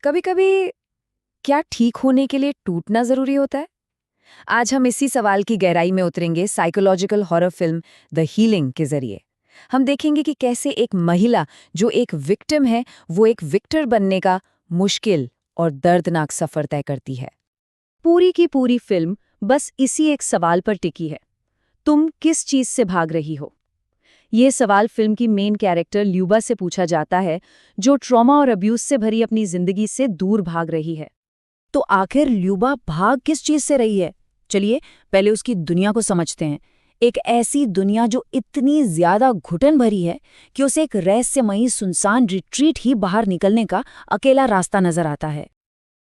कभी कभी क्या ठीक होने के लिए टूटना जरूरी होता है? आज हम इसी सवाल की गहराई में उतरेंगे psychological horror film the healing के जरिए। हम देखेंगे कि कैसे एक महिला जो एक विक्टिम है वो एक विक्टर बनने का मुश्किल और दर्दनाक सफर तय करती है। पूरी की पूरी फिल्म बस इसी एक सवाल पर टिकी है। तुम किस चीज से भाग रही हो? ये सवाल फिल्म की मेन कैरेक्टर ल्यूबा से पूछा जाता है, जो ट्रॉमा और अब्यूज से भरी अपनी जिंदगी से दूर भाग रही है। तो आखिर ल्यूबा भाग किस चीज से रही है? चलिए पहले उसकी दुनिया को समझते हैं। एक ऐसी दुनिया जो इतनी ज्यादा घुटन भरी है कि उसे एक रहस्यमयी सुनसान रिट्रीट ही बाहर निकलने का अकेला रास्ता नजर आता है।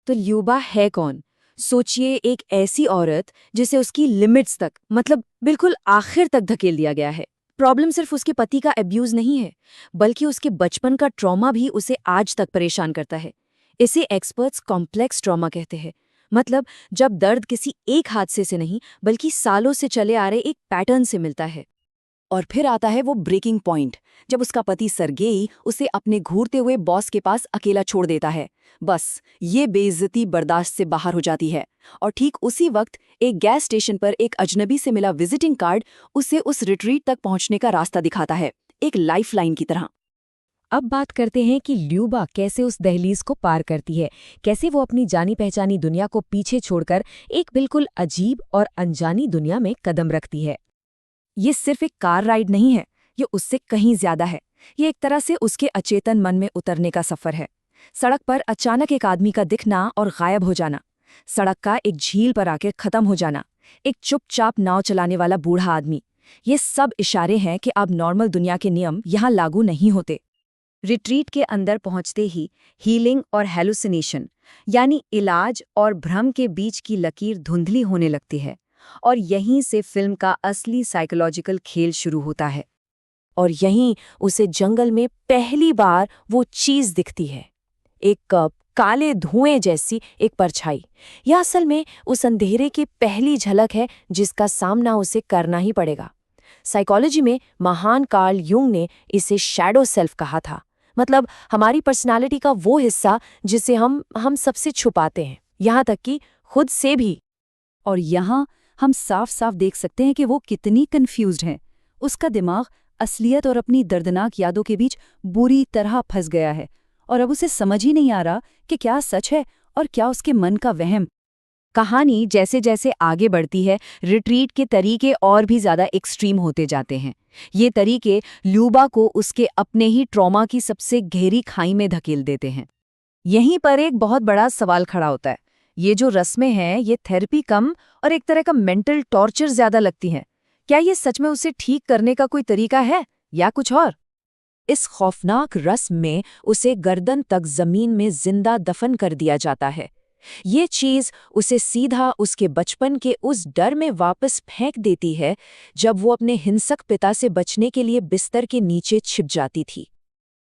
तो ल्यूबा है कौन? सोचिए, एक ऐसी औरत जिसे उसकी लिमिट्स तक, मतलब बिल्कुल आखिर तक धकेल दिया गया है। प्रॉब्लम सिर्फ उसके पति का अब्यूज नहीं है, बल्कि उसके बचपन का ट्रॉमा भी उसे आज तक परेशान करता है। इसे एक्सपर्ट्स कॉम्प्लेक्स ट्रॉमा कहते हैं। मतलब जब दर्द किसी एक हादसे से नहीं बल्कि सालों से चले आ रहे एक पैटर्न से मिलता है। और फिर आता है वो ब्रेकिंग पॉइंट, जब उसका पति सरगेई उसे अपने घूरते हुए बॉस के पास अकेला छोड़ देता है। बस ये बेइज्जती बर्दाश्त से बाहर हो जाती है। और ठीक उसी वक्त एक गैस स्टेशन पर एक अजनबी से मिला विजिटिंग कार्ड उसे उस रिट्रीट तक पहुंचने का रास्ता दिखाता है, एक लाइफलाइन की तरह। अब बात करते हैं कि ल्यूबा कैसे उस दहलीज को पार करती है, कैसे वो अपनी जानी पहचानी दुनिया को पीछे छोड़कर एक बिल्कुल अजीब और अनजानी दुनिया में कदम रखती है। ये सिर्फ एक कार राइड नहीं है, ये उससे कहीं ज्यादा है। ये एक तरह से उसके अचेतन मन में उतरने का सफर है। सड़क पर अचानक एक आदमी का दिखना और गायब हो जाना, सड़क का एक झील पर आकर खत्म हो जाना, एक चुपचाप नाव चलाने वाला बूढ़ा आदमी, ये सब इशारे हैं कि अब नॉर्मल दुनिया के नियम यहाँ लागू नहीं होते। रिट्रीट के अंदर पहुंचते ही हीलिंग और हेलुसिनेशन, यानी इलाज और भ्रम के बीच की लकीर धुंधली होने लगती है। और यहीं से फिल्म का असली साइकोलॉजिकल खेल शुरू होता है। और यहीं उसे जंगल में पहली बार वो चीज दिखती है, एक कप काले धुएं जैसी एक परछाई। यह असल में उस अंधेरे की पहली झलक है जिसका सामना उसे करना ही पड़ेगा। साइकोलॉजी में महान कार्ल यूंग ने इसे शैडो सेल्फ कहा था। मतलब हमारी पर्सनालिटी का वो हिस्सा जिसे हम सबसे छुपाते हैं, यहाँ तक कि खुद से भी। और यहाँ हम साफ साफ देख सकते हैं कि वो कितनी कंफ्यूज्ड है। उसका दिमाग असलियत और अपनी दर्दनाक यादों के बीच बुरी तरह फंस गया है, और अब उसे समझ ही नहीं आ रहा कि क्या सच है और क्या उसके मन का वहम। कहानी जैसे जैसे आगे बढ़ती है, रिट्रीट के तरीके और भी ज्यादा एक्सट्रीम होते जाते हैं। ये तरीके ल्यूबा को उसके अपने ही ट्रॉमा की सबसे गहरी खाई में धकेल देते हैं। यहीं पर एक बहुत बड़ा सवाल खड़ा होता है। ये जो रस्में हैं, ये थेरेपी कम और एक तरह का मेंटल टॉर्चर ज्यादा लगती हैं। क्या ये सच में उसे ठीक करने का कोई तरीका है या कुछ और? इस खौफनाक रस्म में उसे गर्दन तक जमीन में जिंदा दफन कर दिया जाता है। ये चीज उसे सीधा उसके बचपन के उस डर में वापस फेंक देती है जब वो अपने हिंसक पिता से बचने के लिए बिस्तर के नीचे छिप जाती थी।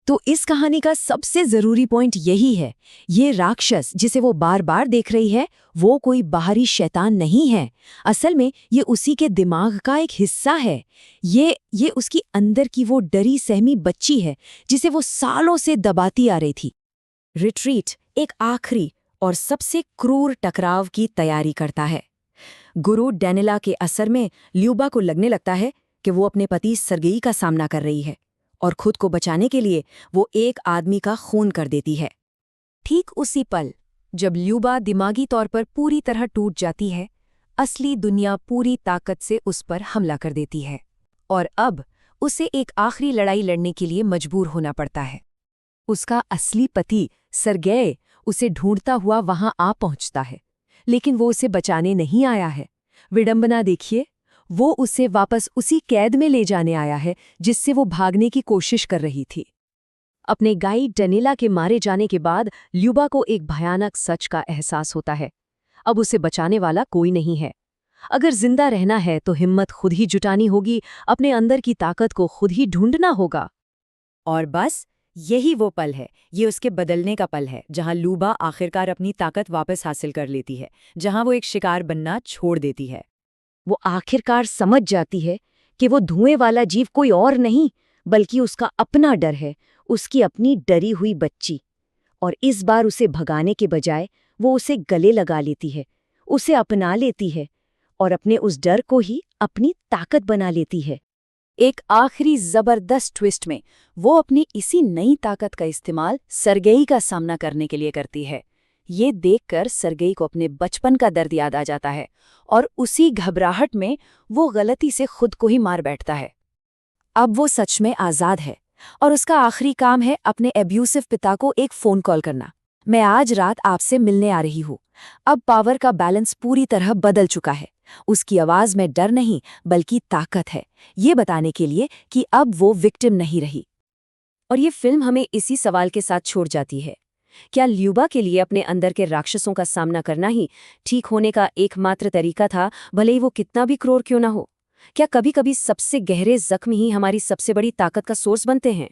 तो इस कहानी का सबसे जरूरी पॉइंट यही है, ये राक्षस जिसे वो बार बार देख रही है वो कोई बाहरी शैतान नहीं है। असल में ये उसी के दिमाग का एक हिस्सा है। ये उसकी अंदर की वो डरी सहमी बच्ची है जिसे वो सालों से दबाती आ रही थी। रिट्रीट एक आखिरी और सबसे क्रूर टकराव की तैयारी करता है। गुरु डेनिला के असर में ल्यूबा को लगने लगता है कि वो अपने पति सरगेई का सामना कर रही है और खुद को बचाने के लिए वो एक आदमी का खून कर देती है। ठीक उसी पल जब ल्यूबा दिमागी तौर पर पूरी तरह टूट जाती है, असली दुनिया पूरी ताकत से उस पर हमला कर देती है और अब उसे एक आखिरी लड़ाई लड़ने के लिए मजबूर होना पड़ता है। उसका असली पति सरगेई उसे ढूंढता हुआ वहां आ पहुंचता है, लेकिन वो उसे बचाने नहीं आया है। विडंबना देखिए, वो उसे वापस उसी कैद में ले जाने आया है जिससे वो भागने की कोशिश कर रही थी। अपने गाइड डेनिला के मारे जाने के बाद ल्यूबा को एक भयानक सच का एहसास होता है। अब उसे बचाने वाला कोई नहीं है। अगर जिंदा रहना है तो हिम्मत खुद ही जुटानी होगी, अपने अंदर की ताकत को खुद ही ढूंढना होगा। और बस यही वो पल है, ये उसके बदलने का पल है, जहां ल्यूबा आखिरकार अपनी ताकत वापस हासिल कर लेती है, जहां वो एक शिकार बनना छोड़ देती है। वो आखिरकार समझ जाती है कि वो धुएं वाला जीव कोई और नहीं बल्कि उसका अपना डर है, उसकी अपनी डरी हुई बच्ची। और इस बार उसे भगाने के बजाय वो उसे गले लगा लेती है, उसे अपना लेती है और अपने उस डर को ही अपनी ताकत बना लेती है। एक आखिरी जबरदस्त ट्विस्ट में वो अपनी इसी नई ताकत का इस्तेमाल सरगेई का सामना करने के लिए करती है। ये देखकर सरगेई को अपने बचपन का दर्द याद आ जाता है और उसी घबराहट में वो गलती से खुद को ही मार बैठता है। अब वो सच में आज़ाद है और उसका आखिरी काम है अपने एब्यूसिव पिता को एक फ़ोन कॉल करना। मैं आज रात आपसे मिलने आ रही हूँ। अब पावर का बैलेंस पूरी तरह बदल चुका है। उसकी आवाज़ में डर नहीं बल्कि ताकत है, ये बताने के लिए कि अब वो विक्टिम नहीं रही। और ये फिल्म हमें इसी सवाल के साथ छोड़ जाती है, क्या ल्यूबा के लिए अपने अंदर के राक्षसों का सामना करना ही ठीक होने का एकमात्र तरीका था, भले ही वो कितना भी क्रूर क्यों ना हो? क्या कभी-कभी सबसे गहरे जख्म ही हमारी सबसे बड़ी ताकत का सोर्स बनते हैं?